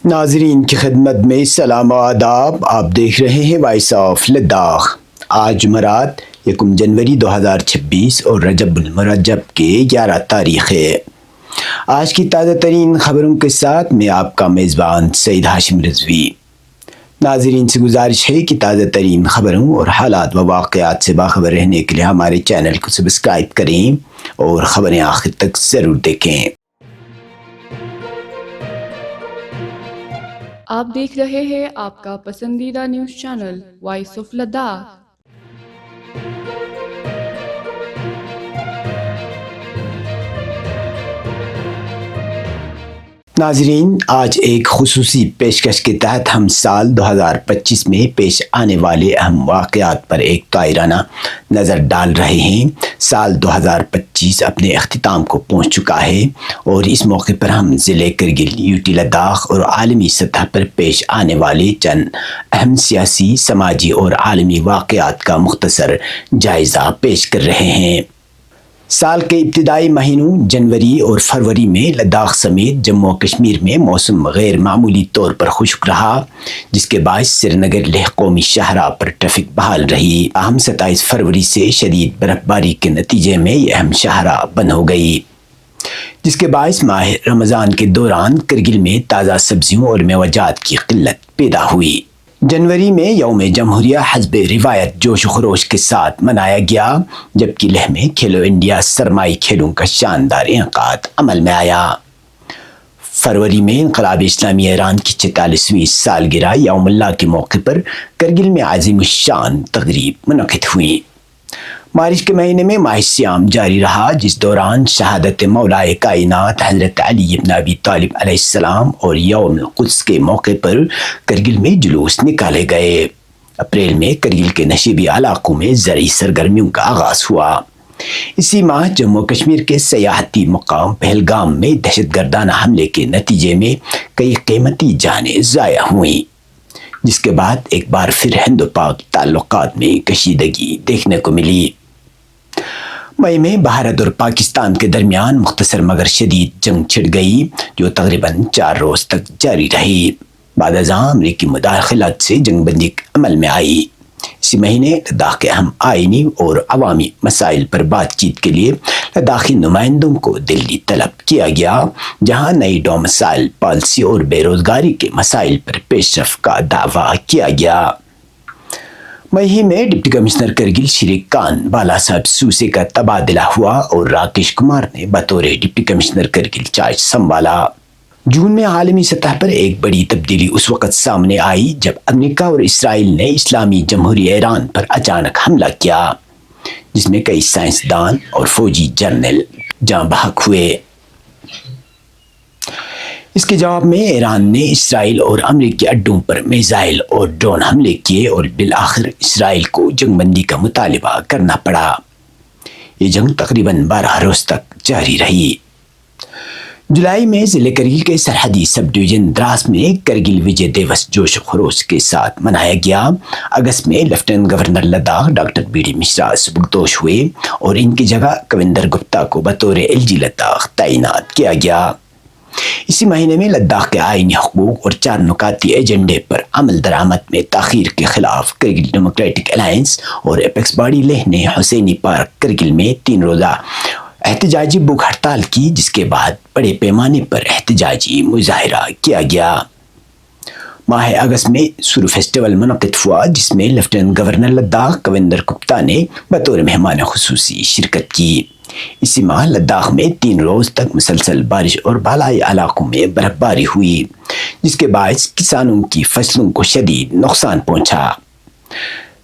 ناظرین کی خدمت میں سلام و آداب. آپ دیکھ رہے ہیں وائس آف لداخ. آج جمعرات 1 جنوری 2026 اور رجب المرجب کے 11 تاریخ ہے. آج کی تازہ ترین خبروں کے ساتھ میں آپ کا میزبان سعید ہاشم رضوی. ناظرین سے گزارش ہے کہ تازہ ترین خبروں اور حالات و واقعات سے باخبر رہنے کے لیے ہمارے چینل کو سبسکرائب کریں اور خبریں آخر تک ضرور دیکھیں. آپ دیکھ رہے ہیں آپ کا پسندیدہ news channel Voice of Ladakh. ناظرین، آج ایک خصوصی پیشکش کے تحت ہم سال 2025 میں پیش آنے والے اہم واقعات پر ایک دائرانہ نظر ڈال رہے ہیں. سال 2025 اپنے اختتام کو پہنچ چکا ہے اور اس موقع پر ہم ضلع کرگل، یوٹی لداخ اور عالمی سطح پر پیش آنے والے چند اہم سیاسی، سماجی اور عالمی واقعات کا مختصر جائزہ پیش کر رہے ہیں. سال کے ابتدائی مہینوں جنوری اور فروری میں لداخ سمیت جموں و کشمیر میں موسم غیر معمولی طور پر خشک رہا، جس کے باعث سری نگر لیہ قومی شاہراہ پر ٹریفک بحال رہی. تاہم 27 فروری سے شدید برف باری کے نتیجے میں یہ اہم شاہراہ بند ہو گئی، جس کے باعث ماہ رمضان کے دوران کرگل میں تازہ سبزیوں اور میوجات کی قلت پیدا ہوئی. جنوری میں یوم جمہوریہ حسب روایت جوش و خروش کے ساتھ منایا گیا، جبکہ لیہ میں کھیلو انڈیا سرمائی کھیلوں کا شاندار انعقاد عمل میں آیا. فروری میں انقلاب اسلامی ایران کی 44ویں سالگرہ یوم اللہ کے موقع پر کرگل میں عظیم الشان تقریب منعقد ہوئی. مارچ کے مہینے میں ماہ سیام جاری رہا، جس دوران شہادت مولائے کائنات حضرت علی بن ابی طالب علیہ السلام اور یوم القدس کے موقع پر کرگل میں جلوس نکالے گئے. اپریل میں کرگل کے نشیبی علاقوں میں زرعی سرگرمیوں کا آغاز ہوا. اسی ماہ جموں و کشمیر کے سیاحتی مقام پہلگام میں دہشت گردانہ حملے کے نتیجے میں کئی قیمتی جانیں ضائع ہوئیں، جس کے بعد ایک بار پھر ہند و پاک تعلقات میں کشیدگی دیکھنے کو ملی. مئی میں بھارت اور پاکستان کے درمیان مختصر مگر شدید جنگ چھڑ گئی، جو تقریباً 4 روز تک جاری رہی. بعد ازاں امریکی مداخلت سے جنگ بندی عمل میں آئی. اسی مہینے لداخ کے اہم آئینی اور عوامی مسائل پر بات چیت کے لیے لداخی نمائندوں کو دلی طلب کیا گیا، جہاں نئی ڈومسائل پالیسی اور بے روزگاری کے مسائل پر پیش رفت کا دعویٰ کیا گیا. مئی میں ڈپٹی کمشنر کرگل شری کان بالا صاحب سوسے کا تبادلہ ہوا اور راکیش کمار نے بطور ڈپٹی کمشنر کرگل چارج سنبھالا. جون میں عالمی سطح پر ایک بڑی تبدیلی اس وقت سامنے آئی جب امریکہ اور اسرائیل نے اسلامی جمہوریہ ایران پر اچانک حملہ کیا، جس میں کئی سائنسدان اور فوجی جرنیل جاں بحق ہوئے. اس کے جواب میں ایران نے اسرائیل اور امریکی اڈوں پر میزائل اور ڈرون حملے کیے اور بالآخر اسرائیل کو جنگ بندی کا مطالبہ کرنا پڑا. یہ جنگ تقریباً 12 روز تک جاری رہی. جولائی میں ضلع کرگل کے سرحدی سب ڈویژن دراس میں کرگل وجے دیوس جوش و خروش کے ساتھ منایا گیا. اگست میں lieutenant governor Ladakh doctor B D Mishra سبکدوش ہوئے اور ان کی جگہ کویندر گپتا کو بطور LG لداخ تعینات کیا گیا. اسی مہینے میں لداخ کے آئینی حقوق اور 4 نکاتی ایجنڈے پر عمل درآمد میں تاخیر کے خلاف کرگل ڈیموکریٹک الائنس اور ایپیکس باڈی لیہ نے حسینی پارک کرگل میں 3 روزہ احتجاجی بھوک ہڑتال کی، جس کے بعد بڑے پیمانے پر احتجاجی مظاہرہ کیا گیا. ماہ اگست میں سورو فیسٹیول منعقد ہوا، جس میں لیفٹیننٹ گورنر لداخ کویندر گپتا نے بطور مہمان خصوصی شرکت کی. اسی ماہ لداخ میں 3 روز تک مسلسل بارش اور بالائی علاقوں میں برف باری ہوئی، جس کے باعث کسانوں کی فصلوں کو شدید نقصان پہنچا.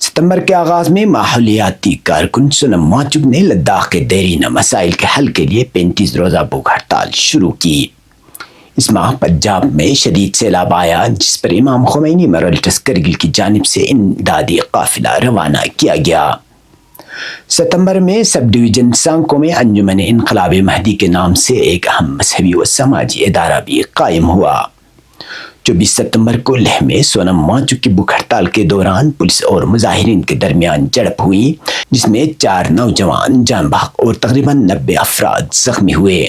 ستمبر کے آغاز میں ماحولیاتی کارکن سونم وانگچک نے لداخ کے دیرینہ مسائل کے حل کے لیے 35 روزہ بھوک ہڑتال شروع کی. اس ماہ پنجاب میں شدید سیلاب آیا، جس پر امام خمینی میموریل کرگل کی جانب سے امدادی قافلہ روانہ کیا گیا. ستمبر میں سب ڈویژن سانکو میں انجمن انقلاب مہدی کے نام سے ایک اہم مذہبی و سماجی ادارہ بھی قائم ہوا. 24 ستمبر کو لیہ میں سونم وانگچک کی بھوک ہڑتال کے دوران پولیس اور مظاہرین کے درمیان جھڑپ ہوئی، جس میں 4 نوجوان جاں بحق اور تقریباً 90 افراد زخمی ہوئے.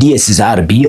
DSSRB